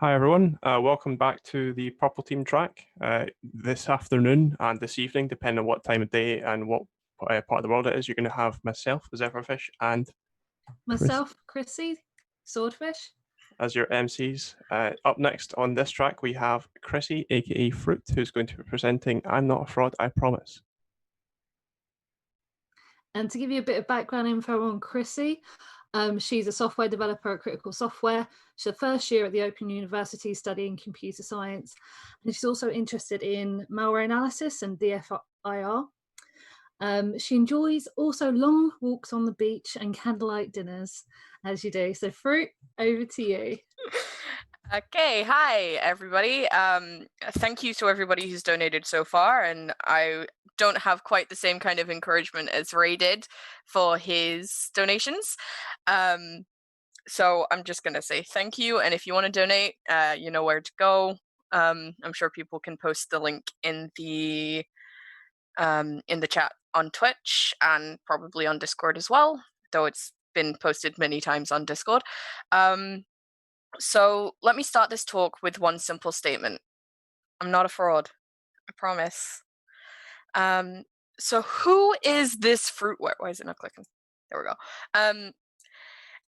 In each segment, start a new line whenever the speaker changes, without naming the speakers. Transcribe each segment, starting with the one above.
Hi everyone, welcome back to the Purple Team track. This afternoon and this evening, depending on what time of day and what part of the world it is, you're going to have myself, Zephyrfish, and Chris
Myself, Chrissi, Swordfish.
as your MCs. Up next on this track, we have Chrissy, aka Fruit, who's going to be presenting I'm Not a Fraud, I Promise.
And to give you a bit of background info on Chrissi, she's a software developer at Critical Software. She's a first year at the Open University studying computer science. And she's also interested in malware analysis and DFIR. She enjoys also long walks on the beach and candlelight dinners, as you do. So Fruit, over to you.
Okay, hi everybody. Thank you to everybody who's donated so far, and I don't have quite the same kind of encouragement as Ray did for his donations. So I'm just gonna say thank you, and if you want to donate, you know where to go. I'm sure people can post the link in the chat on Twitch and probably on Discord as well, though it's been posted many times on Discord. So let me start this talk with one simple statement. I'm not a fraud. I promise. So who is this fruit? Why is it not clicking? There we go.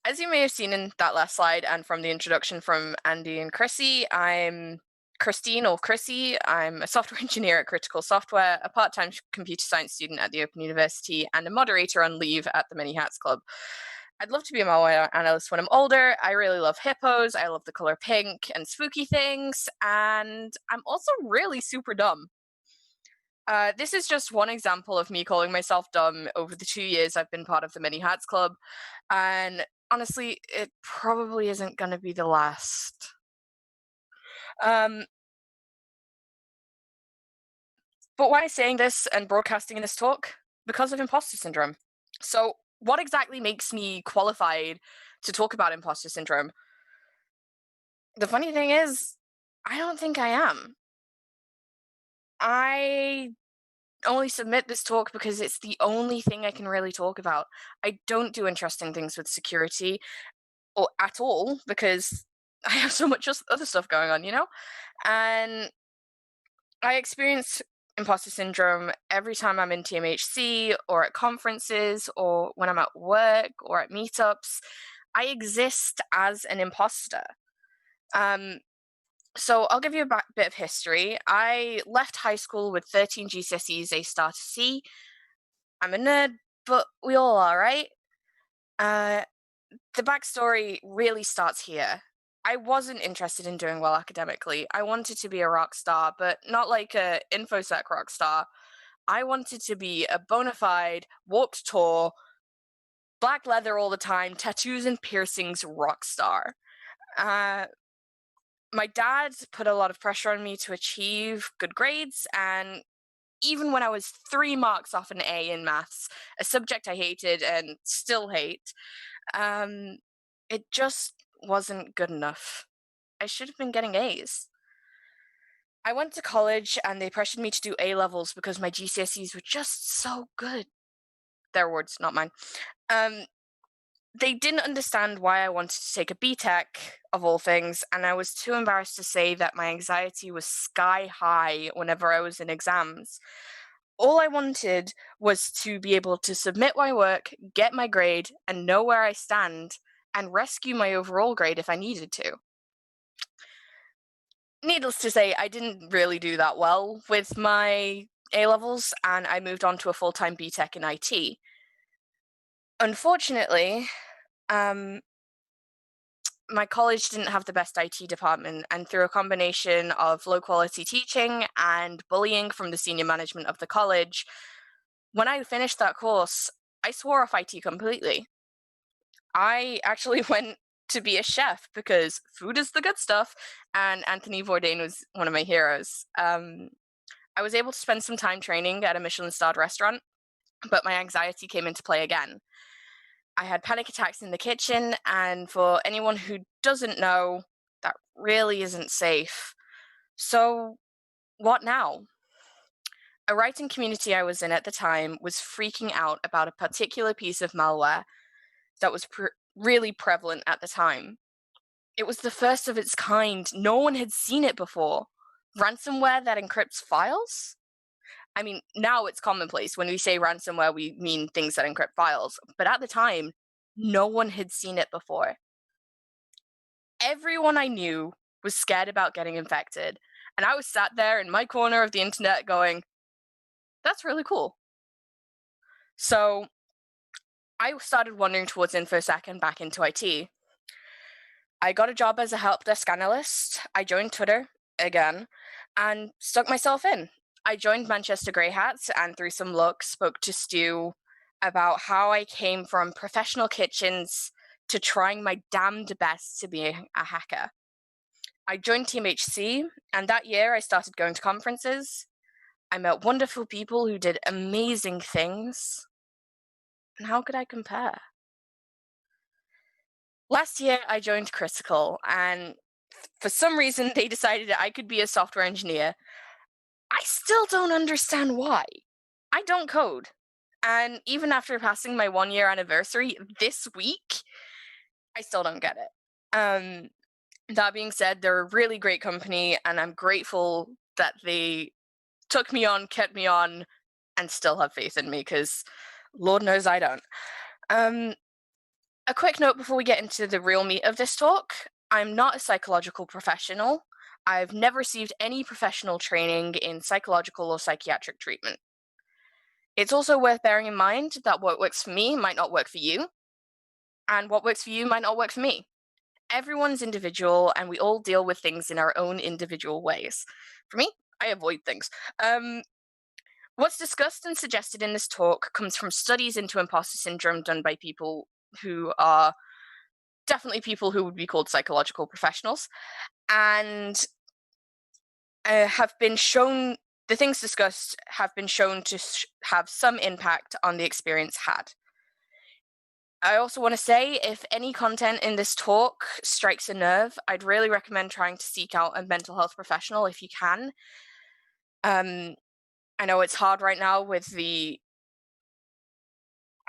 As you may have seen in that last slide and from the introduction from Andy and Chrissy, I'm Christine or Chrissy. I'm a software engineer at Critical Software, a part-time computer science student at the Open University, and a moderator on leave at the Many Hats Club. I'd love to be a malware analyst when I'm older. I really love hippos. I love the color pink and spooky things. And I'm also really super dumb. This is just one example of me calling myself dumb over the 2 years I've been part of the Many Hats Club. And honestly, it probably isn't going to be the last. But why am I saying this and broadcasting this talk? Because of imposter syndrome. So what exactly makes me qualified to talk about imposter syndrome? The funny thing is, I don't think I am. I only submit this talk because it's the only thing I can really talk about. I don't do interesting things with security or at all because I have so much other stuff going on, you know? And I experience imposter syndrome every time I'm in TMHC or at conferences or when I'm at work or at meetups. I exist as an imposter. So I'll give you a bit of history. I left high school with 13 GCSEs, A star to C. I'm a nerd, but we all are, right? The backstory really starts here. I wasn't interested in doing well academically. I wanted to be a rock star, but not like a InfoSec rock star. I wanted to be a bona fide, warped tour, black leather all the time, tattoos and piercings rock star. My dad put a lot of pressure on me to achieve good grades, and even when I was 3 marks off an A in maths, a subject I hated and still hate, it just wasn't good enough. I should have been getting A's. I went to college and they pressured me to do A levels because my GCSEs were just so good. Their words, not mine. They didn't understand why I wanted to take a BTEC, of all things, and I was too embarrassed to say that my anxiety was sky high whenever I was in exams. All I wanted was to be able to submit my work, get my grade, and know where I stand, and rescue my overall grade if I needed to. Needless to say, I didn't really do that well with my A-levels, and I moved on to a full-time BTEC in IT. Unfortunately, my college didn't have the best IT department, and through a combination of low-quality teaching and bullying from the senior management of the college, when I finished that course, I swore off IT completely. I actually went to be a chef because food is the good stuff, and Anthony Bourdain was one of my heroes. I was able to spend some time training at a Michelin-starred restaurant, but my anxiety came into play again. I had panic attacks in the kitchen, and for anyone who doesn't know, that really isn't safe. So, what now? A writing community I was in at the time was freaking out about a particular piece of malware that was really prevalent at the time. It was the first of its kind. No one had seen it before. Ransomware that encrypts files? I mean, now it's commonplace. When we say ransomware, we mean things that encrypt files. But at the time, no one had seen it before. Everyone I knew was scared about getting infected. And I was sat there in my corner of the internet going, that's really cool. So I started wandering towards InfoSec and back into IT. I got a job as a help desk analyst. I joined Twitter again and stuck myself in. I joined Manchester Grey Hats and through some luck spoke to Stu about how I came from professional kitchens to trying my damned best to be a hacker. I joined TMHC, and that year I started going to conferences. I met wonderful people who did amazing things. And how could I compare? Last year, I joined Critical, and for some reason, they decided I could be a software engineer. I still don't understand why. I don't code. And even after passing my 1-year anniversary this week, I still don't get it. That being said, they're a really great company, and I'm grateful that they took me on, kept me on, and still have faith in me, because Lord knows I don't. A quick note before we get into the real meat of this talk. I'm not a psychological professional. I've never received any professional training in psychological or psychiatric treatment. It's also worth bearing in mind that what works for me might not work for you, and what works for you might not work for me. Everyone's individual, and we all deal with things in our own individual ways. For me, I avoid things. What's discussed and suggested in this talk comes from studies into imposter syndrome done by people who are definitely people who would be called psychological professionals, and have been shown, the things discussed have been shown to have some impact on the experience had. I also want to say, if any content in this talk strikes a nerve, I'd really recommend trying to seek out a mental health professional if you can. I know it's hard right now with the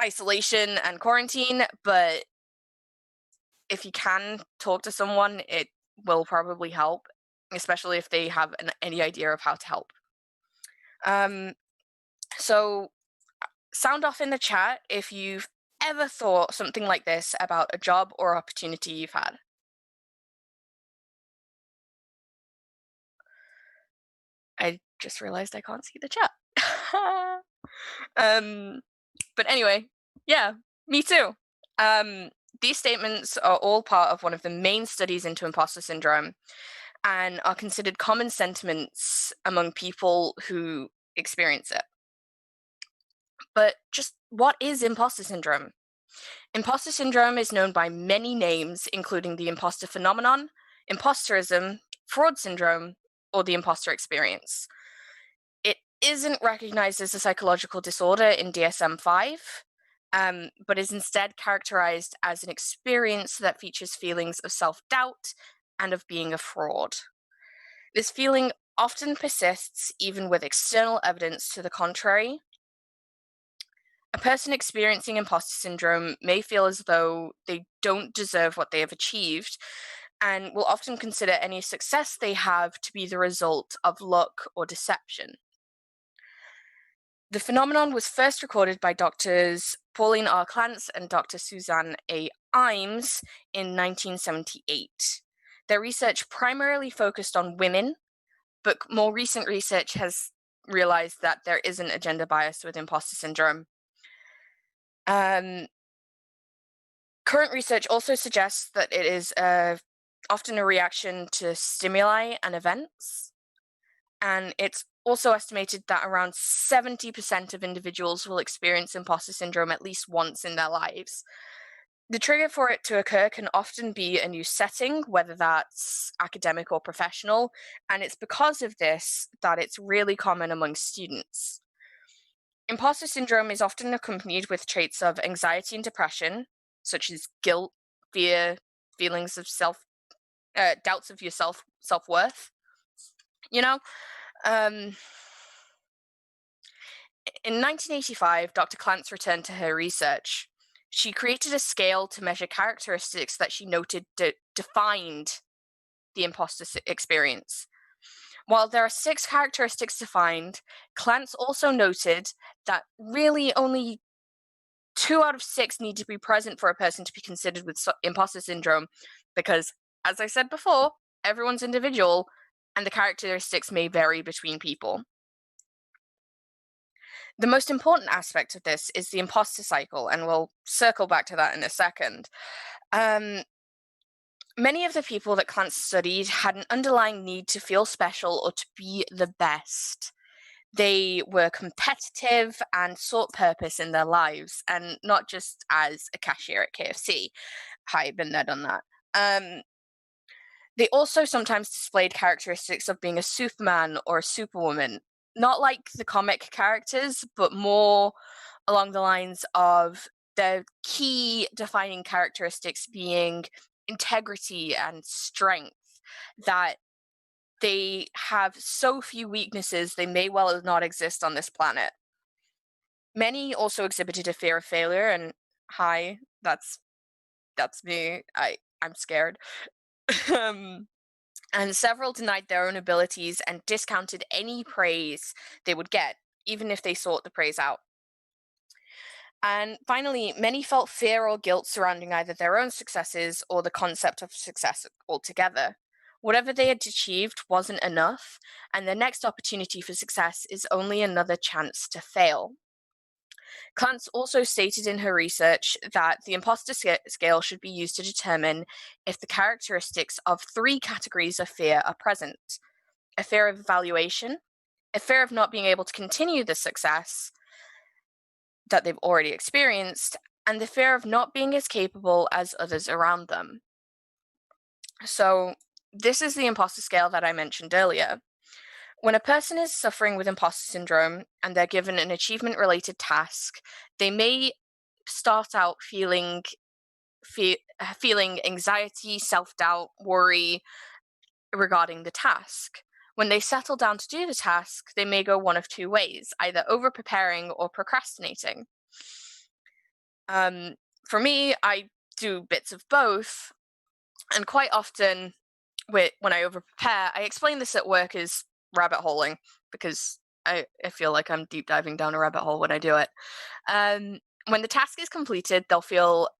isolation and quarantine, but if you can talk to someone, it will probably help, especially if they have any idea of how to help. So sound off in the chat if you've ever thought something like this about a job or opportunity you've had. I just realized I can't see the chat. But anyway, yeah, me too. These statements are all part of one of the main studies into imposter syndrome and are considered common sentiments among people who experience it. But just what is imposter syndrome? Imposter syndrome is known by many names, including the imposter phenomenon, imposterism, fraud syndrome, or the imposter experience. It isn't recognized as a psychological disorder in DSM-5, but is instead characterized as an experience that features feelings of self-doubt and of being a fraud. This feeling often persists even with external evidence to the contrary. A person experiencing imposter syndrome may feel as though they don't deserve what they have achieved and will often consider any success they have to be the result of luck or deception. The phenomenon was first recorded by Drs. Pauline R. Clance and Dr. Suzanne A. Imes in 1978. Their research primarily focused on women, but more recent research has realized that there isn't a gender bias with imposter syndrome. Current research also suggests that it is often a reaction to stimuli and events, and it's also estimated that around 70% of individuals will experience imposter syndrome at least once in their lives. The trigger for it to occur can often be a new setting, whether that's academic or professional, and it's because of this that it's really common among students. Imposter syndrome is often accompanied with traits of anxiety and depression, such as guilt, fear, feelings of doubts of your self-worth. In 1985, Dr. Clance returned to her research. She created a scale to measure characteristics that she noted defined the imposter experience. While there are 6 characteristics defined, Clance also noted that really only 2 out of 6 need to be present for a person to be considered with imposter syndrome, because, as I said before, everyone's individual, and the characteristics may vary between people. The most important aspect of this is the imposter cycle, and we'll circle back to that in a second. Many of the people that Clance studied had an underlying need to feel special or to be the best. They were competitive and sought purpose in their lives, and not just as a cashier at KFC. Hi, been there, done that. They also sometimes displayed characteristics of being a Superman or a Superwoman, not like the comic characters, but more along the lines of their key defining characteristics being integrity and strength, that they have so few weaknesses they may well not exist on this planet. Many also exhibited a fear of failure, and hi, that's me. I'm scared. And several denied their own abilities and discounted any praise they would get, even if they sought the praise out. And finally, many felt fear or guilt surrounding either their own successes or the concept of success altogether. Whatever they had achieved wasn't enough, and their next opportunity for success is only another chance to fail. Clance also stated in her research that the imposter scale should be used to determine if the characteristics of 3 categories of fear are present: a fear of evaluation, a fear of not being able to continue the success that they've already experienced, and the fear of not being as capable as others around them. So this is the imposter scale that I mentioned earlier. When a person is suffering with imposter syndrome and they're given an achievement-related task, they may start out feeling anxiety, self-doubt, worry regarding the task. When they settle down to do the task, they may go one of 2 ways, either over-preparing or procrastinating. For me, I do bits of both, and quite often when I over-prepare, I explain this at work as rabbit holing, because I feel like I'm deep diving down a rabbit hole when I do it. When the task is completed, they'll feel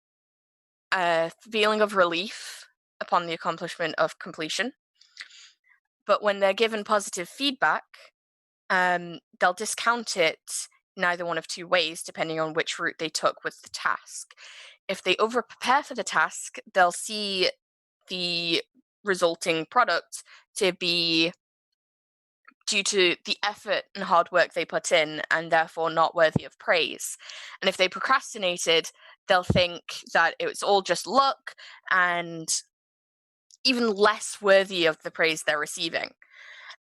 a feeling of relief upon the accomplishment of completion. But when they're given positive feedback, they'll discount it in either one of 2 ways, depending on which route they took with the task. If they over-prepare for the task, they'll see the resulting product to be due to the effort and hard work they put in, and therefore not worthy of praise. And if they procrastinated, they'll think that it was all just luck and even less worthy of the praise they're receiving.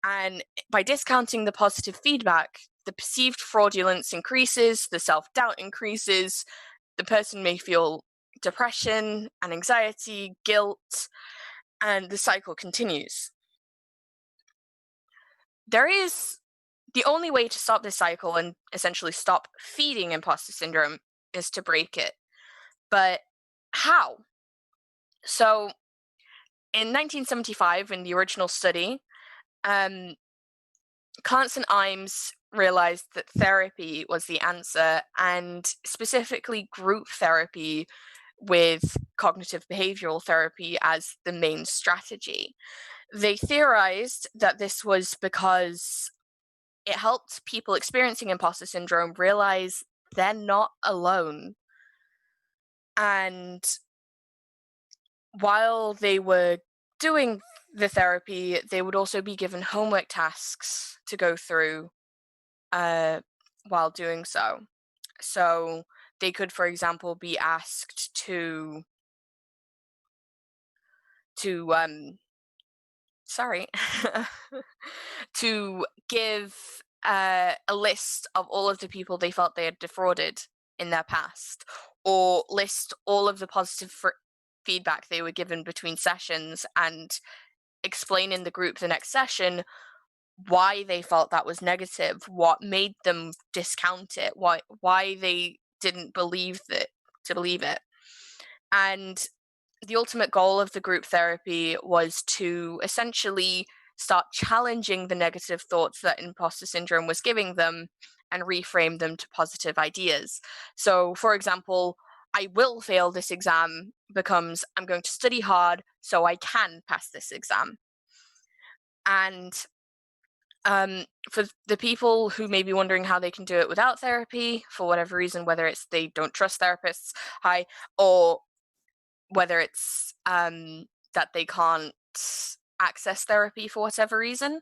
And by discounting the positive feedback, the perceived fraudulence increases, the self-doubt increases, the person may feel depression and anxiety, guilt, and the cycle continues. The only way to stop this cycle and essentially stop feeding imposter syndrome is to break it. But how? So in 1975, in the original study, Clance and Imes realized that therapy was the answer, and specifically group therapy with cognitive behavioral therapy as the main strategy. They theorized that this was because it helped people experiencing imposter syndrome realize they're not alone. And while they were doing the therapy, they would also be given homework tasks to go through while doing so. So they could, for example, be asked to give a list of all of the people they felt they had defrauded in their past, or list all of the positive feedback they were given between sessions, and explain in the group the next session why they felt that was negative, what made them discount it, why they didn't believe it. And the ultimate goal of the group therapy was to essentially start challenging the negative thoughts that imposter syndrome was giving them and reframe them to positive ideas. So, for example, I will fail this exam becomes I'm going to study hard so I can pass this exam. And for the people who may be wondering how they can do it without therapy, for whatever reason, whether it's they don't trust therapists, or whether it's that they can't access therapy for whatever reason,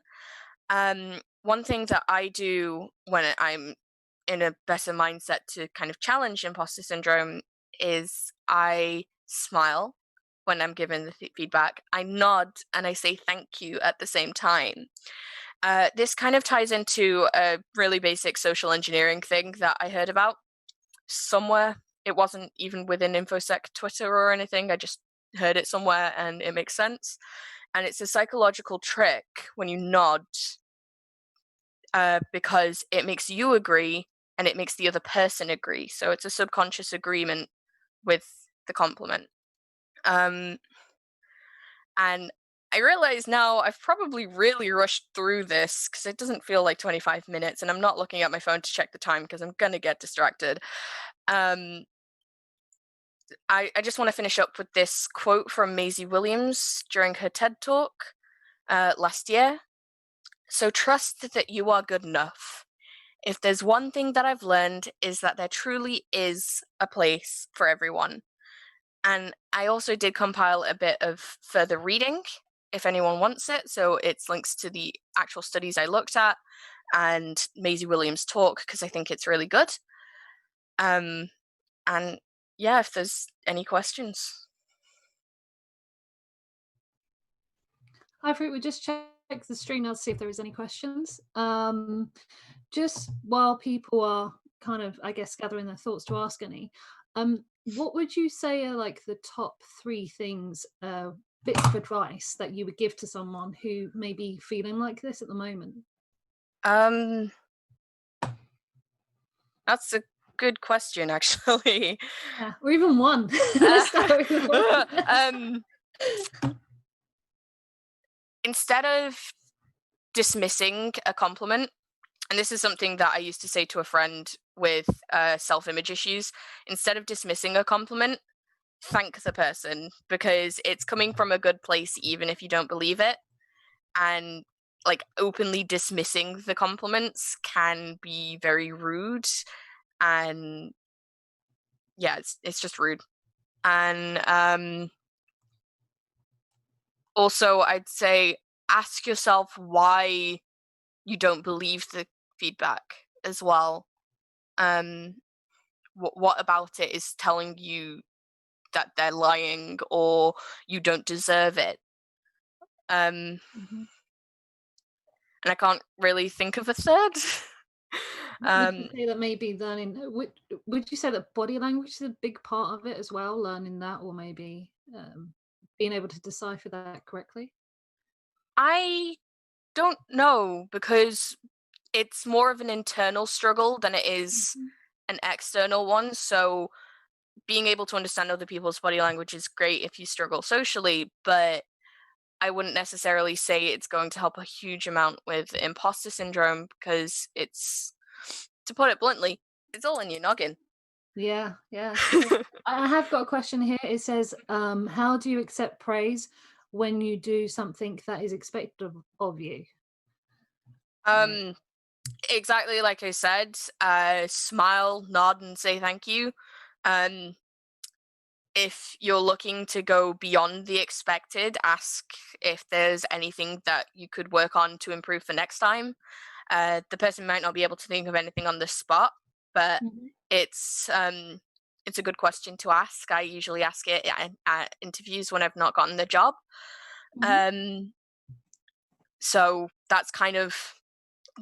one thing that I do when I'm in a better mindset to kind of challenge imposter syndrome is I smile when I'm given the feedback. I nod and I say thank you at the same time. This kind of ties into a really basic social engineering thing that I heard about somewhere. It wasn't even within InfoSec Twitter or anything. I just heard it somewhere and it makes sense. And it's a psychological trick when you nod because it makes you agree and it makes the other person agree. So it's a subconscious agreement with the compliment. And I realize now I've probably really rushed through this because it doesn't feel like 25 minutes and I'm not looking at my phone to check the time because I'm going to get distracted. I just want to finish up with this quote from Maisie Williams during her TED Talk last year. So trust that you are good enough. If there's one thing that I've learned is that there truly is a place for everyone. And I also did compile a bit of further reading if anyone wants it. So it's links to the actual studies I looked at and Maisie Williams' talk because I think it's really good. And yeah, if there's any questions.
Hi, Fruit. We just check the stream now to see if there is any questions. Just while people are kind of, I guess, gathering their thoughts to ask any, what would you say are like the top 3 things, bits of advice that you would give to someone who may be feeling like this at the moment?
That's a good question, actually.
Yeah, or even one. Let's start with one.
Instead of dismissing a compliment, and this is something that I used to say to a friend with self-image issues, instead of dismissing a compliment, thank the person because it's coming from a good place even if you don't believe it. And like openly dismissing the compliments can be very rude, and yeah, it's just rude. And also I'd say ask yourself why you don't believe the feedback as well. What about it is telling you that they're lying or you don't deserve it? And I can't really think of a third.
Would you say that maybe learning, would you say that body language is a big part of it as well, learning that, or maybe being able to decipher that correctly?
I don't know because it's more of an internal struggle than it is an external one. So being able to understand other people's body language is great if you struggle socially, but I wouldn't necessarily say it's going to help a huge amount with imposter syndrome because it's, to put it bluntly, it's all in your noggin.
Yeah. I have got a question here. It says, how do you accept praise when you do something that is expected of you?
Exactly like I said, smile, nod, and say thank you. If you're looking to go beyond the expected, ask if there's anything that you could work on to improve for next time. The person might not be able to think of anything on the spot, but it's a good question to ask. I usually ask it at interviews when I've not gotten the job. So that's kind of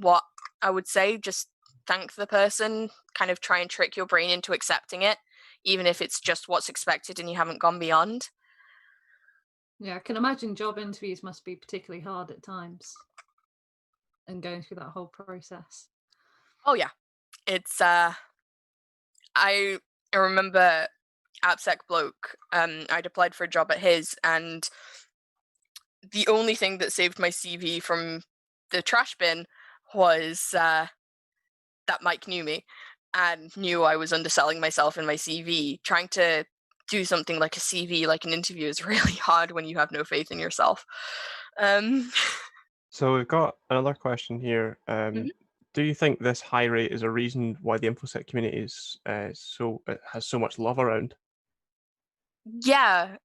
what I would say. Just thank the person, kind of try and trick your brain into accepting it, even if it's just what's expected and you haven't gone beyond.
Yeah, I can imagine job interviews must be particularly hard at times and going through that whole process.
Oh yeah, it's I remember AppSec bloke. I'd applied for a job at his, and the only thing that saved my CV from the trash bin was that Mike knew me and knew I was underselling myself in my CV. Trying to do something like a CV, like an interview, is really hard when you have no faith in yourself.
So we've got another question here.
Mhm.
Do you think this high rate is a reason why the InfoSec community is has so much love around?
Yeah.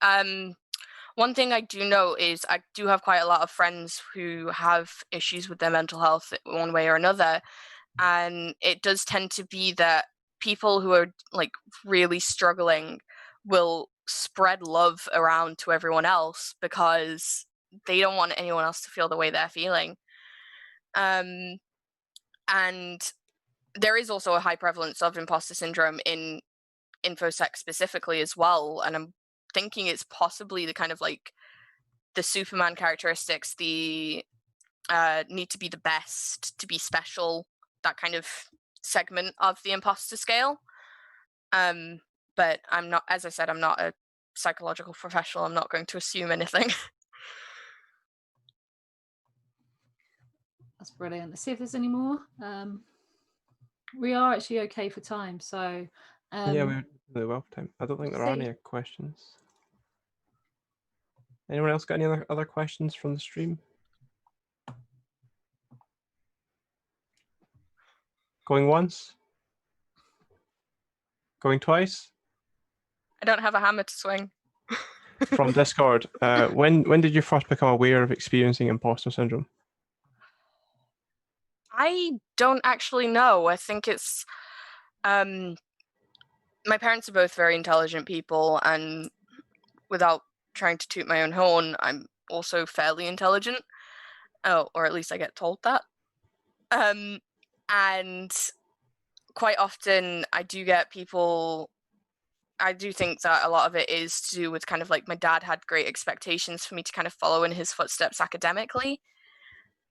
One thing I do know is I do have quite a lot of friends who have issues with their mental health one way or another. And it does tend to be that people who are like really struggling will spread love around to everyone else because they don't want anyone else to feel the way they're feeling. And there is also a high prevalence of imposter syndrome in InfoSec specifically as well. And I'm thinking it's possibly the kind of like the Superman characteristics, the need to be the best, to be special, that kind of segment of the imposter scale. But I'm not, as I said, I'm not a psychological professional. I'm not going to assume anything.
That's brilliant. Let's see if there's any more. We are actually okay for time, so
Yeah, we're really well for time. I don't think there are any questions. Anyone else got any other questions from the stream? Going once? Going twice?
I don't have a hammer to swing.
From Discord, when did you first become aware of experiencing imposter syndrome?
I don't actually know. I think it's my parents are both very intelligent people, and without trying to toot my own horn, I'm also fairly intelligent. Oh, or at least I get told that. And quite often I do get people, I do think that a lot of it is to do with kind of like my dad had great expectations for me to kind of follow in his footsteps academically.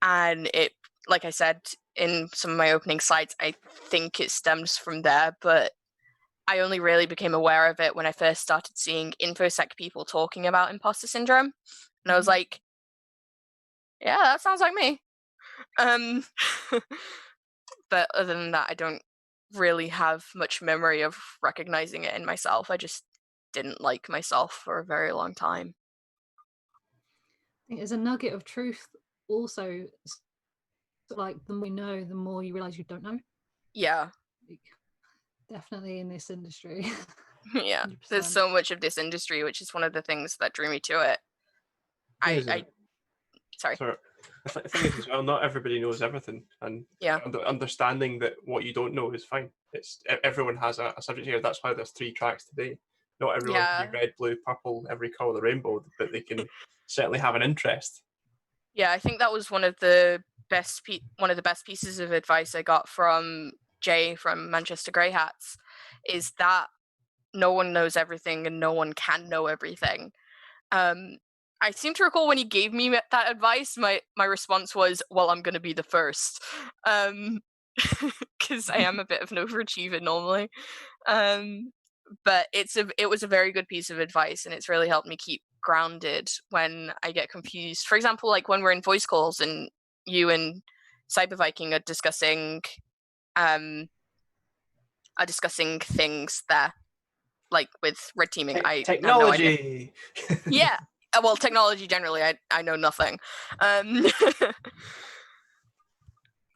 And it, like I said in some of my opening slides, I think it stems from there, but I only really became aware of it when I first started seeing InfoSec people talking about imposter syndrome. And I was like, yeah, that sounds like me. But other than that, I don't really have much memory of recognizing it in myself. I just didn't like myself for a very long time.
I think there's a nugget of truth also, like the more you know, the more you realize you don't know.
Yeah.
Like, definitely in this industry.
Yeah.
100%.
There's so much of this industry, which is one of the things that drew me to it. Sorry.
The thing is, as well, not everybody knows everything, and
yeah,
understanding that what you don't know is fine. It's everyone has a subject here. That's why there's 3 tracks today. Not everyone can be red, blue, purple, every colour of the rainbow, but they can certainly have an interest.
Yeah, I think that was one of the best pieces of advice I got from Jay from Manchester Grey Hats, is that no one knows everything and no one can know everything. I seem to recall when he gave me that advice, my response was, well, I'm going to be the first. Because I am a bit of an overachiever normally. But it was a very good piece of advice, and it's really helped me keep grounded when I get confused. For example, like when we're in voice calls and you and Cyber Viking are discussing things there, like with red teaming. I have no idea. Yeah. Well, technology generally, I know nothing.